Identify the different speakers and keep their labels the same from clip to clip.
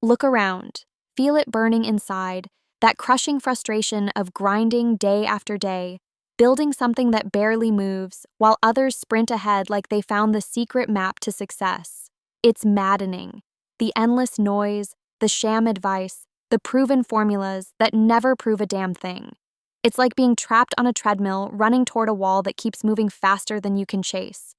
Speaker 1: Look around. Feel it burning inside, that crushing frustration of grinding day after day, building something that barely moves, while others sprint ahead like they found the secret map to success. It's maddening. The endless noise, the sham advice, the proven formulas that never prove a damn thing. It's like being trapped on a treadmill, running toward a wall that keeps moving faster than you can chase.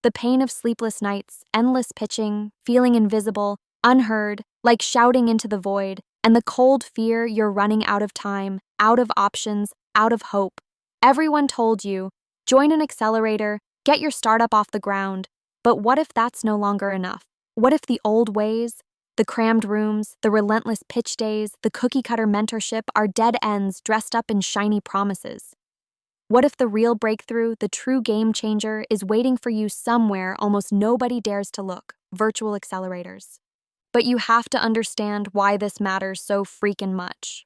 Speaker 1: The pain of sleepless nights, endless pitching, feeling invisible, unheard, like shouting into the void, and the cold fear you're running out of time, out of options, out of hope. Everyone told you, join an accelerator, get your startup off the ground. But what if that's no longer enough? What if the old ways, the crammed rooms, the relentless pitch days, the cookie-cutter mentorship are dead ends dressed up in shiny promises? What if the real breakthrough, the true game changer, is waiting for you somewhere almost nobody dares to look? Virtual accelerators. But you have to understand why this matters so freaking much.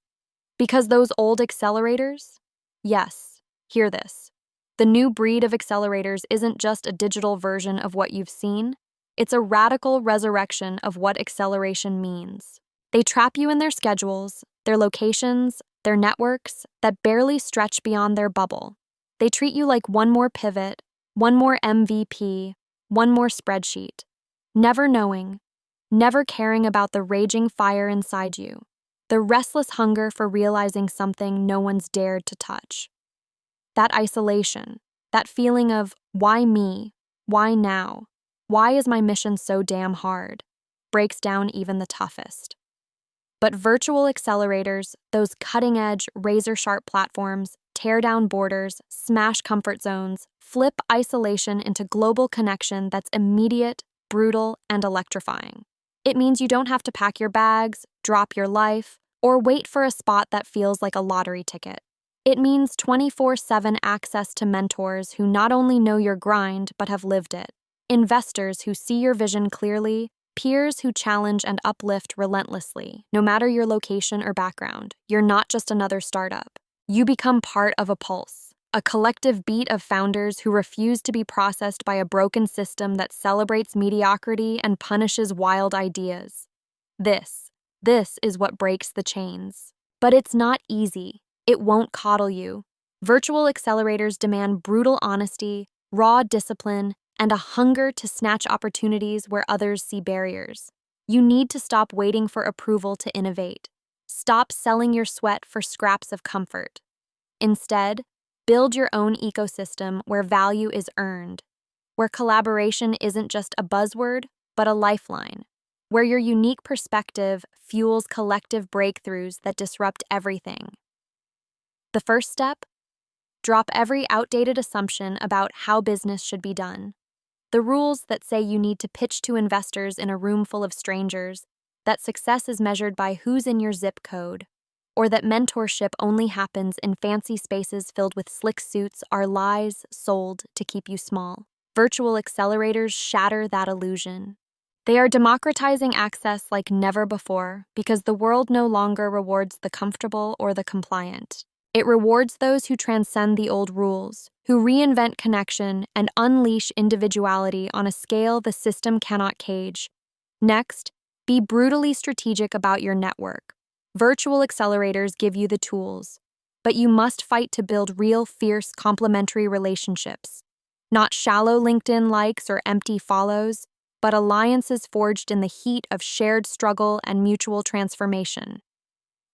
Speaker 1: Because those old accelerators? Yes, hear this. The new breed of accelerators isn't just a digital version of what you've seen, it's a radical resurrection of what acceleration means. They trap you in their schedules, their locations, their networks that barely stretch beyond their bubble. They treat you like one more pivot, one more MVP, one more spreadsheet, never knowing, never caring about the raging fire inside you, the restless hunger for realizing something no one's dared to touch. That isolation, that feeling of, why me? Why now? Why is my mission so damn hard? Breaks down even the toughest. But virtual accelerators, those cutting-edge, razor-sharp platforms, tear down borders, smash comfort zones, flip isolation into global connection that's immediate, brutal, and electrifying. It means you don't have to pack your bags, drop your life, or wait for a spot that feels like a lottery ticket. It means 24/7 access to mentors who not only know your grind but have lived it, investors who see your vision clearly, peers who challenge and uplift relentlessly. No matter your location or background, you're not just another startup. You become part of a pulse, a collective beat of founders who refuse to be processed by a broken system that celebrates mediocrity and punishes wild ideas. This is what breaks the chains. But it's not easy. It won't coddle you. Virtual accelerators demand brutal honesty, raw discipline, and a hunger to snatch opportunities where others see barriers. You need to stop waiting for approval to innovate. Stop selling your sweat for scraps of comfort. Instead, build your own ecosystem where value is earned, where collaboration isn't just a buzzword, but a lifeline, where your unique perspective fuels collective breakthroughs that disrupt everything. The first step? Drop every outdated assumption about how business should be done. The rules that say you need to pitch to investors in a room full of strangers, that success is measured by who's in your zip code, or that mentorship only happens in fancy spaces filled with slick suits are lies sold to keep you small. Virtual accelerators shatter that illusion. They are democratizing access like never before because the world no longer rewards the comfortable or the compliant. It rewards those who transcend the old rules, who reinvent connection and unleash individuality on a scale the system cannot cage. Next, be brutally strategic about your network. Virtual accelerators give you the tools, but you must fight to build real, fierce, complementary relationships. Not shallow LinkedIn likes or empty follows, but alliances forged in the heat of shared struggle and mutual transformation.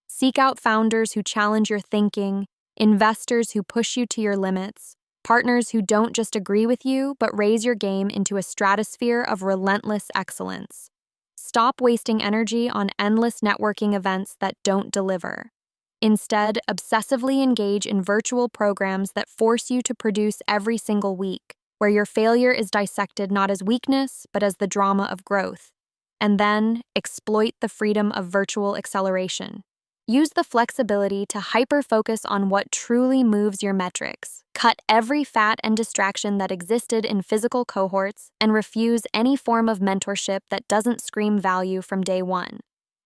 Speaker 1: Seek out founders who challenge your thinking, investors who push you to your limits, partners who don't just agree with you, but raise your game into a stratosphere of relentless excellence. Stop wasting energy on endless networking events that don't deliver. Instead, obsessively engage in virtual programs that force you to produce every single week, where your failure is dissected not as weakness, but as the drama of growth. And then, exploit the freedom of virtual acceleration. Use the flexibility to hyper-focus on what truly moves your metrics. Cut every fat and distraction that existed in physical cohorts and refuse any form of mentorship that doesn't scream value from day one.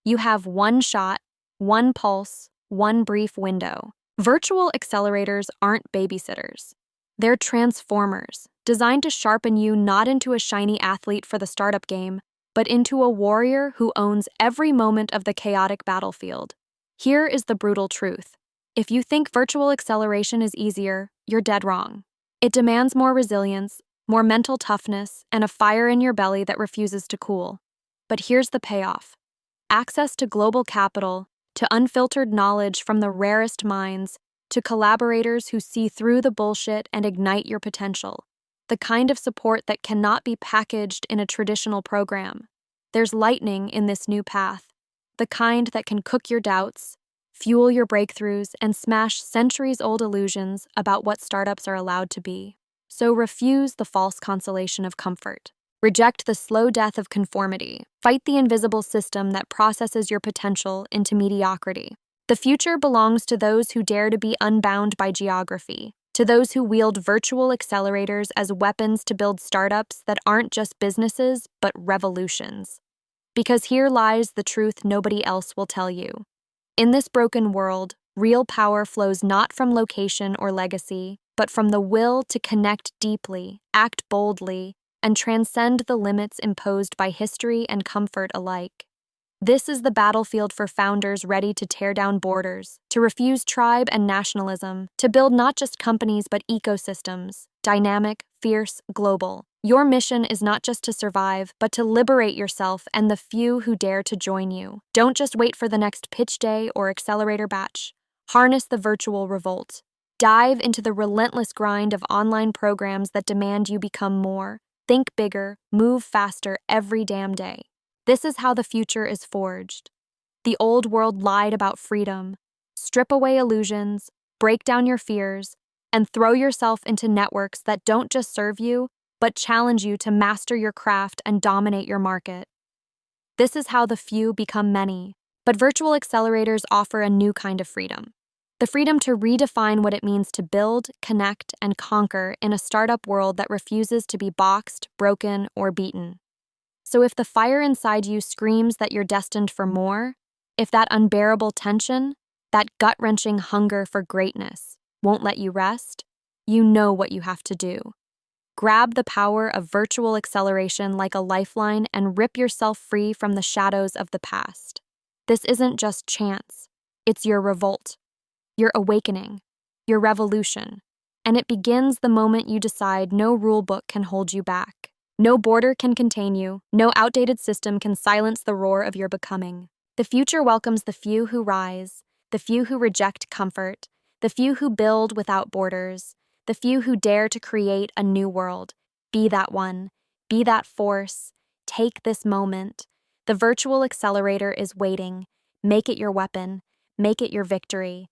Speaker 1: You have one shot, one pulse, one brief window. Virtual accelerators aren't babysitters. They're transformers, designed to sharpen you not into a shiny athlete for the startup game, but into a warrior who owns every moment of the chaotic battlefield. Here is the brutal truth. If you think virtual acceleration is easier, you're dead wrong. It demands more resilience, more mental toughness, and a fire in your belly that refuses to cool. But here's the payoff: access to global capital, to unfiltered knowledge from the rarest minds, to collaborators who see through the bullshit and ignite your potential. The kind of support that cannot be packaged in a traditional program. There's lightning in this new path, the kind that can cook your doubts, fuel your breakthroughs, and smash centuries-old illusions about what startups are allowed to be. So refuse the false consolation of comfort. Reject the slow death of conformity. Fight the invisible system that processes your potential into mediocrity. The future belongs to those who dare to be unbound by geography, to those who wield virtual accelerators as weapons to build startups that aren't just businesses, but revolutions. Because here lies the truth nobody else will tell you. In this broken world, real power flows not from location or legacy, but from the will to connect deeply, act boldly, and transcend the limits imposed by history and comfort alike. This is the battlefield for founders ready to tear down borders, to refuse tribe and nationalism, to build not just companies but ecosystems, dynamic, fierce, global. Your mission is not just to survive, but to liberate yourself and the few who dare to join you. Don't just wait for the next pitch day or accelerator batch. Harness the virtual revolt. Dive into the relentless grind of online programs that demand you become more. Think bigger, move faster every damn day. This is how the future is forged. The old world lied about freedom. Strip away illusions, break down your fears, and throw yourself into networks that don't just serve you, but challenge you to master your craft and dominate your market. This is how the few become many. But virtual accelerators offer a new kind of freedom. The freedom to redefine what it means to build, connect, and conquer in a startup world that refuses to be boxed, broken, or beaten. So if the fire inside you screams that you're destined for more, if that unbearable tension, that gut-wrenching hunger for greatness won't let you rest, you know what you have to do. Grab the power of virtual acceleration like a lifeline and rip yourself free from the shadows of the past. This isn't just chance. It's your revolt, your awakening, your revolution. And it begins the moment you decide no rulebook can hold you back. No border can contain you. No outdated system can silence the roar of your becoming. The future welcomes the few who rise, the few who reject comfort, the few who build without borders, the few who dare to create a new world. Be that one. Be that force. Take this moment. The virtual accelerator is waiting. Make it your weapon. Make it your victory.